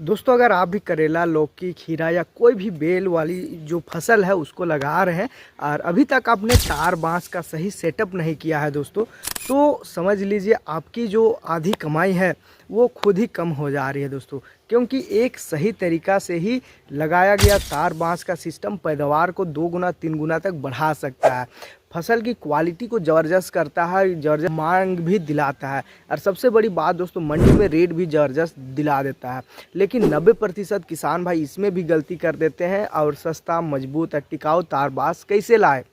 दोस्तों अगर आप भी करेला, लौकी, खीरा या कोई भी बेल वाली जो फसल है उसको लगा रहे हैं और अभी तक आपने तार बांस का सही सेटअप नहीं किया है दोस्तों, तो समझ लीजिए आपकी जो आधी कमाई है वो खुद ही कम हो जा रही है दोस्तों। क्योंकि एक सही तरीक़ा से ही लगाया गया तार बांस का सिस्टम पैदावार को 2 गुना 3 गुना तक बढ़ा सकता है, फसल की क्वालिटी को ज़बरदस्त करता है, ज़बरदस्त मांग भी दिलाता है और सबसे बड़ी बात दोस्तों मंडी में रेट भी ज़बरदस्त दिला देता है। लेकिन 90% किसान भाई इसमें भी गलती कर देते हैं और सस्ता, मजबूत और टिकाऊ तार बांस कैसे लाए,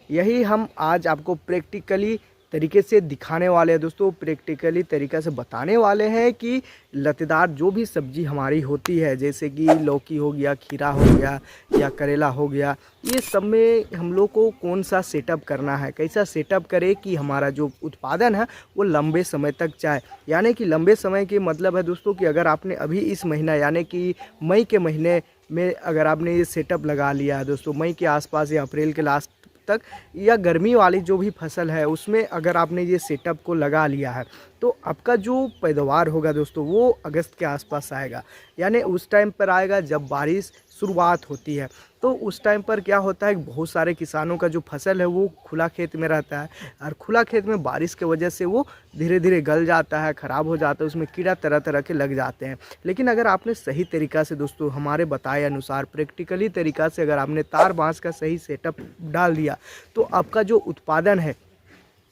यही हम आज आपको प्रैक्टिकली तरीके से दिखाने वाले हैं दोस्तों। प्रैक्टिकली तरीक़ा से बताने वाले हैं कि लतेदार जो भी सब्जी हमारी होती है, जैसे कि लौकी हो गया, खीरा हो गया या करेला हो गया, ये सब में हम लोग को कौन सा सेटअप करना है, कैसा सेटअप करें कि हमारा जो उत्पादन है वो लंबे समय तक जाए। यानी कि लंबे समय के मतलब है दोस्तों कि अगर आपने अभी इस महीना यानी कि मई के महीने में अगर आपने ये सेटअप लगा लिया है दोस्तों, मई के आसपास या अप्रैल के लास्ट तक या गर्मी वाली जो भी फसल है उसमें अगर आपने ये सेटअप को लगा लिया है तो आपका जो पैदावार होगा दोस्तों वो अगस्त के आसपास आएगा। यानी उस टाइम पर आएगा जब बारिश शुरुआत होती है। तो उस टाइम पर क्या होता है कि बहुत सारे किसानों का जो फसल है वो खुला खेत में रहता है और खुला खेत में बारिश के वजह से वो धीरे धीरे गल जाता है, ख़राब हो जाता है, उसमें कीड़ा तरह तरह के लग जाते हैं। लेकिन अगर आपने सही तरीक़ा से दोस्तों हमारे बताए अनुसार प्रैक्टिकली तरीक़ा से अगर आपने तार बांस का सही सेटअप डाल दिया तो आपका जो उत्पादन है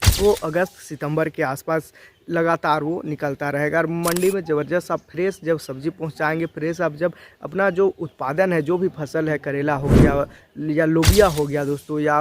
वो अगस्त सितंबर के आसपास लगातार वो निकलता रहेगा और मंडी में ज़बरदस्त आप फ्रेश जब सब्ज़ी पहुंचाएंगे, फ्रेश आप जब अपना जो उत्पादन है, जो भी फसल है, करेला हो गया या लोबिया हो गया दोस्तों या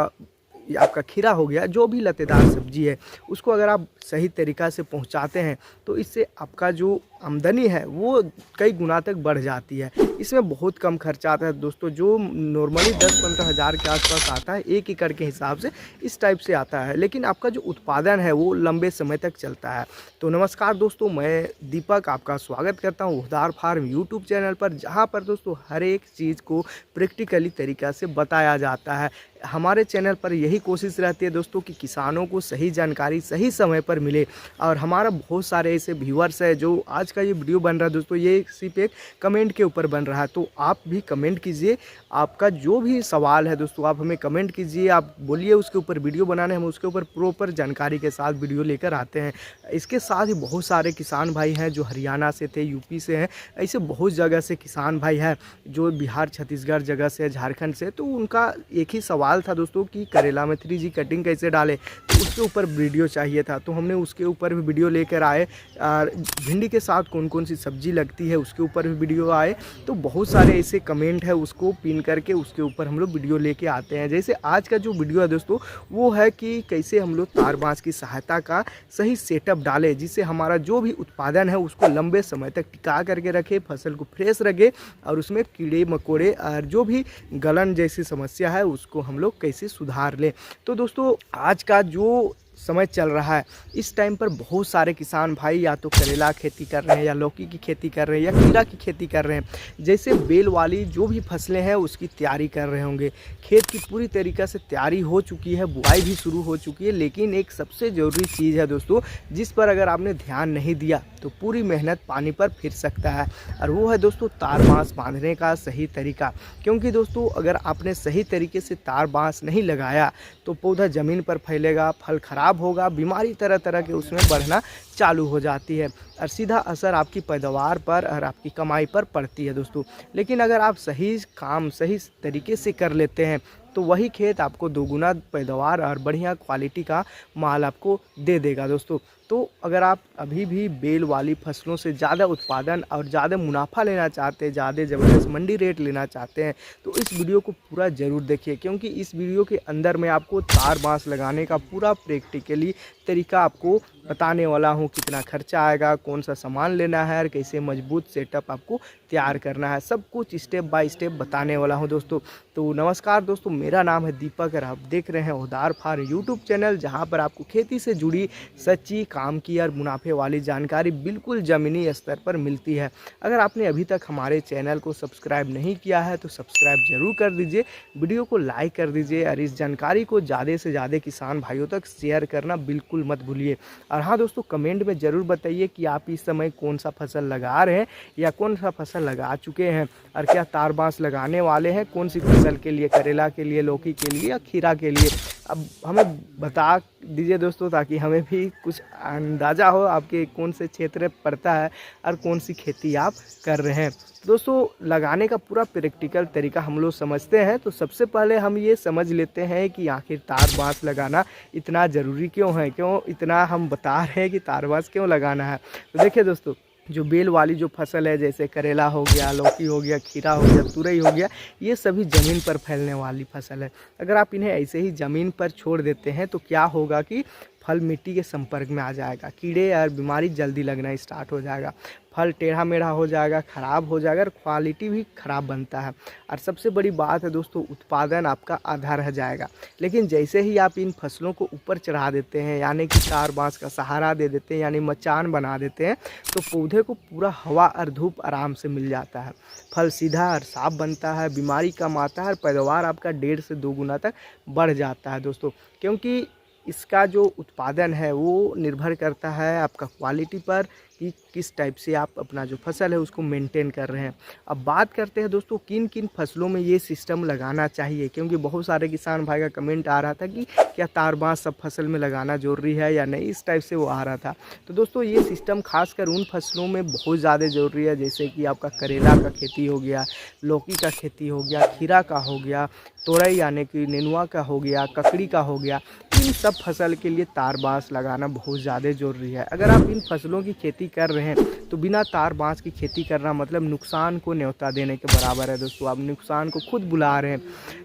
आपका खीरा हो गया, जो भी लतेदार सब्जी है उसको अगर आप सही तरीक़ा से पहुंचाते हैं तो इससे आपका जो आमदनी है वो कई गुना तक बढ़ जाती है। इसमें बहुत कम खर्चा आता है दोस्तों, जो नॉर्मली 10-15 हज़ार के आसपास आता है 1 एकड़ के हिसाब से, इस टाइप से आता है। लेकिन आपका जो उत्पादन है वो लंबे समय तक चलता है। तो नमस्कार दोस्तों, मैं दीपक आपका स्वागत करता हूँ ओहदार फार्म यूट्यूब चैनल पर, जहाँ पर दोस्तों हर एक चीज़ को प्रैक्टिकली तरीक़ा से बताया जाता है। हमारे चैनल पर यही कोशिश रहती है दोस्तों कि किसानों को सही जानकारी सही समय पर मिले और हमारा बहुत सारे ऐसे व्यूअर्स है जो आज का ये वीडियो बन रहा है दोस्तों ये सिर्फ एक कमेंट के ऊपर बन रहा है। तो आप भी कमेंट कीजिए, आपका जो भी सवाल है दोस्तों आप हमें कमेंट कीजिए, आप बोलिए उसके ऊपर वीडियो बनाने, हम उसके ऊपर प्रॉपर जानकारी के साथ वीडियो लेकर आते हैं। इसके साथ ही बहुत सारे किसान भाई हैं जो हरियाणा से थे, यूपी से हैं, ऐसे बहुत जगह से किसान भाई हैं जो बिहार, छत्तीसगढ़ जगह से, झारखंड से। तो उनका एक ही सवाल था दोस्तों कि करेला में 3G कटिंग कैसे डालें, तो उसके ऊपर वीडियो चाहिए था। तो हमने उसके ऊपर भी वीडियो लेकर आए और भिंडी के साथ कौन कौन सी सब्जी लगती है उसके ऊपर भी वीडियो आए। तो बहुत सारे ऐसे कमेंट है, उसको पिन करके उसके ऊपर हम लोग वीडियो लेके आते हैं। जैसे आज का जो वीडियो है दोस्तों वो है कि कैसे हम लोग तार बांस की सहायता का सही सेटअप डालें जिससे हमारा जो भी उत्पादन है उसको लंबे समय तक टिका करके रखे, फसल को फ्रेश रखे और उसमें कीड़े मकोड़े और जो भी गलन जैसी समस्या है उसको हम लोग कैसे सुधार लें। तो दोस्तों आज का जो समय चल रहा है इस टाइम पर बहुत सारे किसान भाई या तो करेला खेती कर रहे हैं या लौकी की खेती कर रहे हैं या खीरा की खेती कर रहे हैं। जैसे बेल वाली जो भी फसलें हैं उसकी तैयारी कर रहे होंगे, खेत की पूरी तरीक़े से तैयारी हो चुकी है, बुआई भी शुरू हो चुकी है। लेकिन एक सबसे ज़रूरी चीज़ है दोस्तों जिस पर अगर आपने ध्यान नहीं दिया तो पूरी मेहनत पानी पर फिर सकता है और वो है दोस्तों तार बांस बांधने का सही तरीका। क्योंकि दोस्तों अगर आपने सही तरीके से तार बांस नहीं लगाया तो पौधा ज़मीन पर फैलेगा, फल खराब होगा, बीमारी तरह तरह के उसमें बढ़ना चालू हो जाती है और सीधा असर आपकी पैदावार पर और आपकी कमाई पर पड़ती है दोस्तों। लेकिन अगर आप सही काम सही तरीके से कर लेते हैं तो वही खेत आपको 2 गुना पैदावार और बढ़िया क्वालिटी का माल आपको दे देगा दोस्तों। तो अगर आप अभी भी बेल वाली फसलों से ज़्यादा उत्पादन और ज़्यादा मुनाफा लेना चाहते हैं, ज़्यादा ज़बरदस्त मंडी रेट लेना चाहते हैं तो इस वीडियो को पूरा ज़रूर देखिए। क्योंकि इस वीडियो के अंदर मैं आपको तार बांस लगाने का पूरा प्रैक्टिकली तरीका आपको बताने वाला हूँ, कितना खर्चा आएगा, कौन सा सामान लेना है और कैसे मजबूत सेटअप आपको तैयार करना है, सब कुछ स्टेप बाय स्टेप बताने वाला हूँ दोस्तों। तो नमस्कार दोस्तों, मेरा नाम है दीपक और आप देख रहे हैं ओहदार फार्म यूट्यूब चैनल, जहाँ पर आपको खेती से जुड़ी सच्ची काम की और मुनाफे वाली जानकारी बिल्कुल ज़मीनी स्तर पर मिलती है। अगर आपने अभी तक हमारे चैनल को सब्सक्राइब नहीं किया है तो सब्सक्राइब ज़रूर कर दीजिए, वीडियो को लाइक कर दीजिए और इस जानकारी को ज़्यादा से ज़्यादा किसान भाइयों तक शेयर करना बिल्कुल मत भूलिए। और हाँ दोस्तों, कमेंट में ज़रूर बताइए कि आप इस समय कौन सा फसल लगा रहे हैं या कौन सा फसल लगा चुके हैं, और क्या तार बांस लगाने वाले हैं, कौन सी फसल के लिए, करेला के लिए, लौकी के लिए या खीरा के लिए। अब हमें बता दीजिए दोस्तों, ताकि हमें भी कुछ अंदाज़ा हो आपके कौन से क्षेत्र पड़ता है और कौन सी खेती आप कर रहे हैं। दोस्तों, लगाने का पूरा प्रैक्टिकल तरीका हम लोग समझते हैं। तो सबसे पहले हम ये समझ लेते हैं कि आखिर तार बांस लगाना इतना ज़रूरी क्यों है, क्यों इतना हम बता रहे हैं कि तार बांस क्यों लगाना है। तो देखिए दोस्तों, जो बेल वाली जो फसल है, जैसे करेला हो गया, लौकी हो गया, खीरा हो गया, तुरई हो गया, ये सभी ज़मीन पर फैलने वाली फसल है। अगर आप इन्हें ऐसे ही ज़मीन पर छोड़ देते हैं तो क्या होगा कि फल मिट्टी के संपर्क में आ जाएगा, कीड़े और बीमारी जल्दी लगना स्टार्ट हो जाएगा, फल टेढ़ा मेढ़ा हो जाएगा, ख़राब हो जाएगा और क्वालिटी भी ख़राब बनता है। और सबसे बड़ी बात है दोस्तों, उत्पादन आपका आधा रह जाएगा। लेकिन जैसे ही आप इन फसलों को ऊपर चढ़ा देते हैं, यानी कि तार बांस का सहारा दे देते हैं, यानी मचान बना देते हैं, तो पौधे को पूरा हवा और धूप आराम से मिल जाता है, फल सीधा और साफ बनता है, बीमारी कम आता है और पैदावार आपका 1.5 से 2 गुना तक बढ़ जाता है दोस्तों। क्योंकि इसका जो उत्पादन है वो निर्भर करता है आपका क्वालिटी पर, कि किस टाइप से आप अपना जो फसल है उसको मेंटेन कर रहे हैं। अब बात करते हैं दोस्तों, किन किन फसलों में ये सिस्टम लगाना चाहिए, क्योंकि बहुत सारे किसान भाई का कमेंट आ रहा था कि क्या तार बांस सब फसल में लगाना ज़रूरी है या नहीं, इस टाइप से वो आ रहा था। तो दोस्तों, ये सिस्टम खासकर उन फसलों में बहुत ज़्यादा ज़रूरी है, जैसे कि आपका करेला का खेती हो गया, लौकी का खेती हो गया, खीरा का हो गया, तोरई यानी कि नेनुआ का हो गया, ककड़ी का हो गया। इन सब फसल के लिए तार बांस लगाना बहुत ज़्यादा ज़रूरी है। अगर आप इन फसलों की खेती कर रहे हैं तो बिना तार बांस की खेती करना मतलब नुकसान को न्योता देने के बराबर है दोस्तों, आप नुकसान को खुद बुला रहे हैं।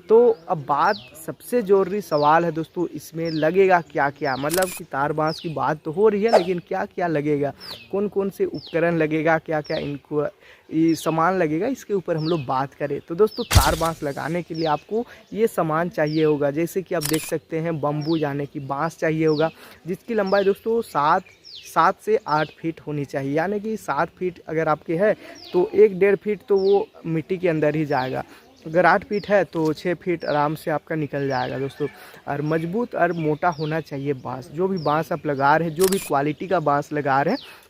तो अब बात सबसे ज़रूरी सवाल है दोस्तों, इसमें लगेगा क्या क्या, मतलब कि तार बांस की बात तो हो रही है, लेकिन क्या क्या लगेगा, कौन कौन से उपकरण लगेगा, क्या क्या इनको ये सामान लगेगा, इसके ऊपर हम लोग बात करें। तो दोस्तों, तार बांस लगाने के लिए आपको ये सामान चाहिए होगा, जैसे कि आप देख सकते हैं बम्बू यानी कि बांस चाहिए होगा, जिसकी लंबाई दोस्तों 7 से 8 फीट होनी चाहिए। यानी कि 7 फीट अगर आपके है तो 1-1.5 फीट तो वो मिट्टी के अंदर ही जाएगा, अगर 8 फीट है तो 6 फीट आराम से आपका निकल जाएगा दोस्तों। और मजबूत और मोटा होना चाहिए बांस, जो भी बांस आप लगा रहे हैं, जो भी क्वालिटी का बांस लगा रहे हैं,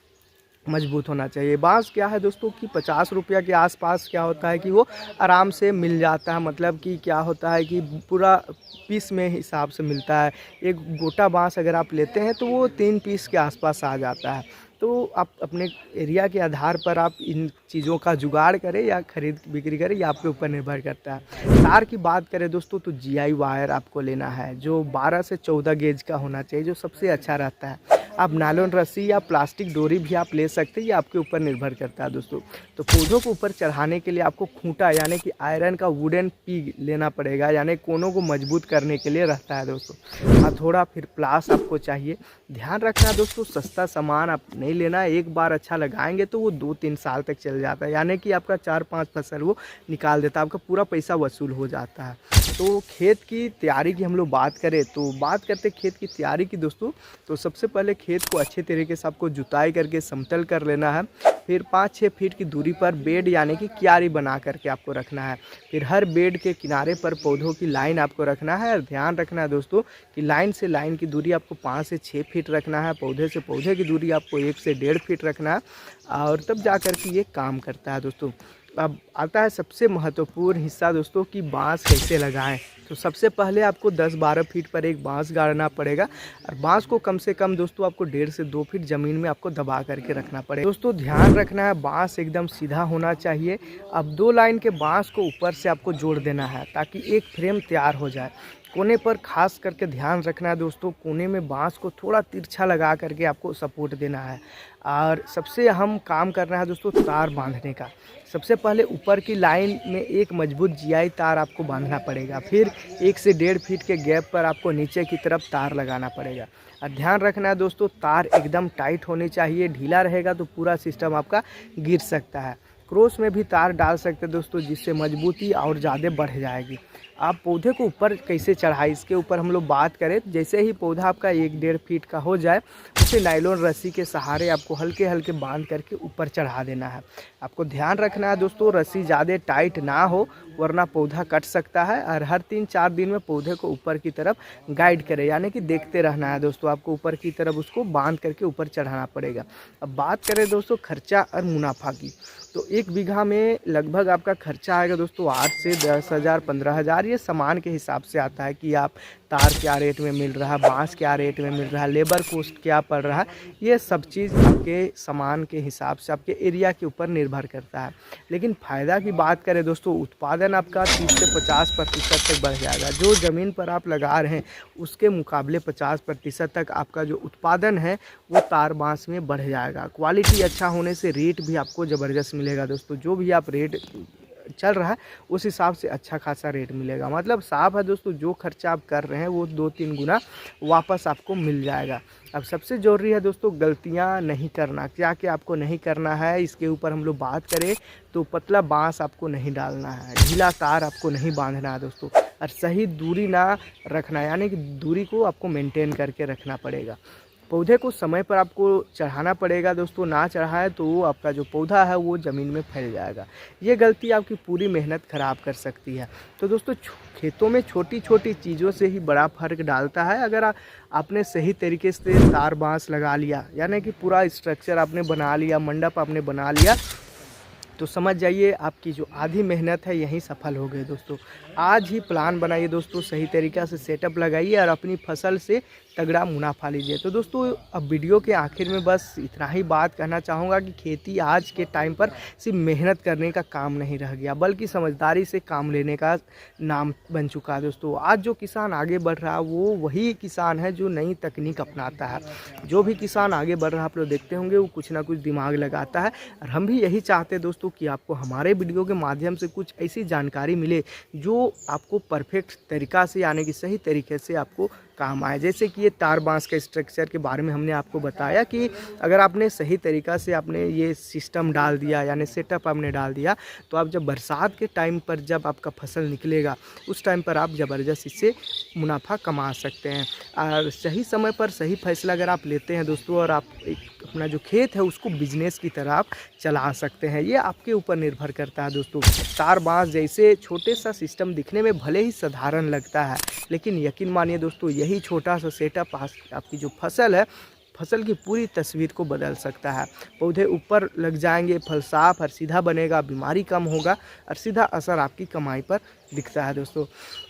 मजबूत होना चाहिए। बांस क्या है दोस्तों कि 50 रुपया के आसपास क्या होता है कि वो आराम से मिल जाता है, मतलब कि क्या होता है कि पूरा पीस में हिसाब से मिलता है। एक गोटा बांस अगर आप लेते हैं तो वो 3 पीस के आसपास आ जाता है। तो आप अपने एरिया के आधार पर आप इन चीज़ों का जुगाड़ करें या खरीद बिक्री करें, ये आपके ऊपर निर्भर करता है। तार की बात करें दोस्तों तो GI वायर आपको लेना है, जो 12 से 14 गेज का होना चाहिए, जो सबसे अच्छा रहता है। आप नायलॉन रस्सी या प्लास्टिक डोरी भी आप ले सकते हैं, ये आपके ऊपर निर्भर करता है दोस्तों। तो पौधों को ऊपर चढ़ाने के लिए आपको खूंटा यानी कि आयरन का वुडन पीग लेना पड़ेगा, यानी कोनों को मजबूत करने के लिए रहता है दोस्तों। हथौड़ा फिर प्लास आपको चाहिए। ध्यान रखना दोस्तों, सस्ता सामान आप नहीं लेना, एक बार अच्छा लगाएंगे तो वो 2-3 साल तक चल जाता है, यानी कि आपका 4-5 फसल वो निकाल देता है, आपका पूरा पैसा वसूल हो जाता है। तो खेत की तैयारी की हम लोग बात करें तो बात करते खेत की तैयारी की दोस्तों। तो सबसे पहले खेत को अच्छे तरीके से आपको जुताई करके समतल कर लेना है। फिर 5-6 फीट की दूरी पर बेड यानी कि क्यारी बना करके आपको रखना है। फिर हर बेड के किनारे पर पौधों की लाइन आपको रखना है, और ध्यान रखना है दोस्तों कि लाइन से लाइन की दूरी आपको 5 से 6 फीट रखना है, पौधे से पौधे की दूरी आपको 1 से 1.5 फीट रखना है, और तब जा कर के ये काम करता है दोस्तों। अब आता है सबसे महत्वपूर्ण हिस्सा दोस्तों कि बांस कैसे लगाएं। तो सबसे पहले आपको 10-12 फीट पर एक बांस गाड़ना पड़ेगा, और बांस को कम से कम दोस्तों आपको 1.5 से 2 फीट ज़मीन में आपको दबा करके रखना पड़ेगा। दोस्तों ध्यान रखना है, बांस एकदम सीधा होना चाहिए। अब 2 लाइन के बांस को ऊपर से आपको जोड़ देना है ताकि एक फ्रेम तैयार हो जाए। कोने पर खास करके ध्यान रखना है दोस्तों, कोने में बांस को थोड़ा तिरछा लगा करके आपको सपोर्ट देना है। और सबसे अहम काम करना है दोस्तों तार बांधने का। सबसे पहले ऊपर की लाइन में एक मजबूत GI तार आपको बांधना पड़ेगा, फिर 1 से 1.5 फीट के गैप पर आपको नीचे की तरफ तार लगाना पड़ेगा। और ध्यान रखना है दोस्तों, तार एकदम टाइट होनी चाहिए, ढीला रहेगा तो पूरा सिस्टम आपका गिर सकता है। क्रॉस में भी तार डाल सकते हैं दोस्तों, जिससे मजबूती और ज़्यादा बढ़ जाएगी। आप पौधे को ऊपर कैसे चढ़ाएं, इसके ऊपर हम लोग बात करें। जैसे ही पौधा आपका 1-1.5 फीट का हो जाए, उसे नायलॉन रस्सी के सहारे आपको हल्के हल्के बांध करके ऊपर चढ़ा देना है। आपको ध्यान रखना है दोस्तों, रस्सी ज़्यादा टाइट ना हो, वरना पौधा कट सकता है। और हर 3-4 दिन में पौधे को ऊपर की तरफ गाइड करें, यानी कि देखते रहना है दोस्तों। आपको ऊपर की तरफ उसको बांध करके ऊपर चढ़ाना पड़ेगा। अब बात करें दोस्तों खर्चा और मुनाफा की, तो 1 बीघा में लगभग आपका खर्चा आएगा दोस्तों 8 से 10,000 15,000। ये सामान के हिसाब से आता है कि आप तार क्या रेट में मिल रहा है, बांस क्या रेट में मिल रहा है, लेबर कॉस्ट क्या पड़ रहा है। ये सब चीज़ आपके सामान के हिसाब से, आपके एरिया के ऊपर निर्भर करता है। लेकिन फ़ायदा की बात करें दोस्तों, उत्पादन आपका 30 से 50% तक बढ़ जाएगा। जो ज़मीन पर आप लगा रहे हैं उसके मुकाबले 50% तक आपका जो उत्पादन है वो तार बांस में बढ़ जाएगा। क्वालिटी अच्छा होने से रेट भी आपको ज़बरदस्त मिलेगा दोस्तों। जो भी आप रेट चल रहा है उस हिसाब से अच्छा खासा रेट मिलेगा। मतलब साफ है दोस्तों, जो खर्चा आप कर रहे हैं वो 2-3 गुना वापस आपको मिल जाएगा। अब सबसे ज़रूरी है दोस्तों गलतियां नहीं करना। क्या क्या आपको नहीं करना है, इसके ऊपर हम लोग बात करें तो पतला बांस आपको नहीं डालना है, ढीला तार आपको नहीं बांधना है दोस्तों, और सही दूरी ना रखना, यानी कि दूरी को आपको मेंटेन करके रखना पड़ेगा। पौधे को समय पर आपको चढ़ाना पड़ेगा दोस्तों, ना चढ़ाए तो वो आपका जो पौधा है वो ज़मीन में फैल जाएगा। ये गलती आपकी पूरी मेहनत ख़राब कर सकती है। तो दोस्तों खेतों में छोटी छोटी चीज़ों से ही बड़ा फ़र्क डालता है। अगर आपने सही तरीके से तार बांस लगा लिया, यानी कि पूरा स्ट्रक्चर आपने बना लिया, मंडप आपने बना लिया, तो समझ जाइए आपकी जो आधी मेहनत है यहीं सफल हो गई दोस्तों। आज ही प्लान बनाइए दोस्तों, सही तरीक़ा से सेटअप लगाइए और अपनी फसल से तगड़ा मुनाफा लीजिए। तो दोस्तों अब वीडियो के आखिर में बस इतना ही बात कहना चाहूँगा कि खेती आज के टाइम पर सिर्फ मेहनत करने का काम नहीं रह गया, बल्कि समझदारी से काम लेने का नाम बन चुका है दोस्तों। आज जो किसान आगे बढ़ रहा है वो वही किसान है जो नई तकनीक अपनाता है। जो भी किसान आगे बढ़ रहा है आप लोग देखते होंगे वो कुछ ना कुछ दिमाग लगाता है, और हम भी यही चाहते हैं दोस्तों कि आपको हमारे वीडियो के माध्यम से कुछ ऐसी जानकारी मिले जो आपको परफेक्ट तरीक़ा से, यानी कि सही तरीके से आपको काम आए। जैसे कि ये तार बांस के स्ट्रक्चर के बारे में हमने आपको बताया कि अगर आपने सही तरीक़ा से आपने ये सिस्टम डाल दिया, यानी सेटअप आपने डाल दिया, तो आप जब बरसात के टाइम पर जब आपका फसल निकलेगा उस टाइम पर आप ज़बरदस्त इससे मुनाफा कमा सकते हैं। और सही समय पर सही फैसला अगर आप लेते हैं दोस्तों, और आप अपना जो खेत है उसको बिजनेस की तरह आप चला सकते हैं, ये आपके ऊपर निर्भर करता है दोस्तों। तार बांस जैसे छोटे सा सिस्टम दिखने में भले ही साधारण लगता है, लेकिन यकीन मानिए दोस्तों यही छोटा सा सेटअप आपकी जो फसल है, फसल की पूरी तस्वीर को बदल सकता है। पौधे ऊपर लग जाएंगे, फल साफ और सीधा बनेगा, बीमारी कम होगा, और सीधा असर आपकी कमाई पर दिखता है दोस्तों।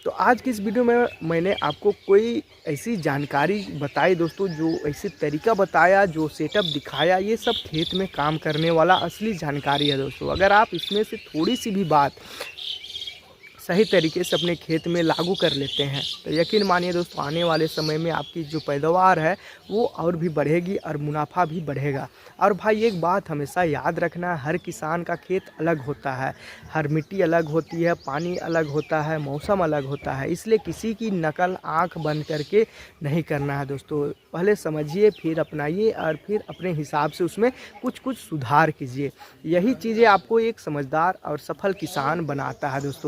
तो आज की इस वीडियो में मैंने आपको कोई ऐसी जानकारी बताई दोस्तों, जो ऐसे तरीका बताया, जो सेटअप दिखाया, ये सब खेत में काम करने वाला असली जानकारी है दोस्तों। अगर आप इसमें से थोड़ी सी भी बात सही तरीके से अपने खेत में लागू कर लेते हैं तो यकीन मानिए दोस्तों आने वाले समय में आपकी जो पैदावार है वो और भी बढ़ेगी और मुनाफा भी बढ़ेगा। और भाई एक बात हमेशा याद रखना, हर किसान का खेत अलग होता है, हर मिट्टी अलग होती है, पानी अलग होता है, मौसम अलग होता है, इसलिए किसी की नकल आंख बंद करके नहीं करना है दोस्तों। पहले समझिए, फिर अपनाइए और फिर अपने हिसाब से उसमें कुछ कुछ सुधार कीजिए। यही चीज़ें आपको एक समझदार और सफल किसान बनाता है दोस्तों।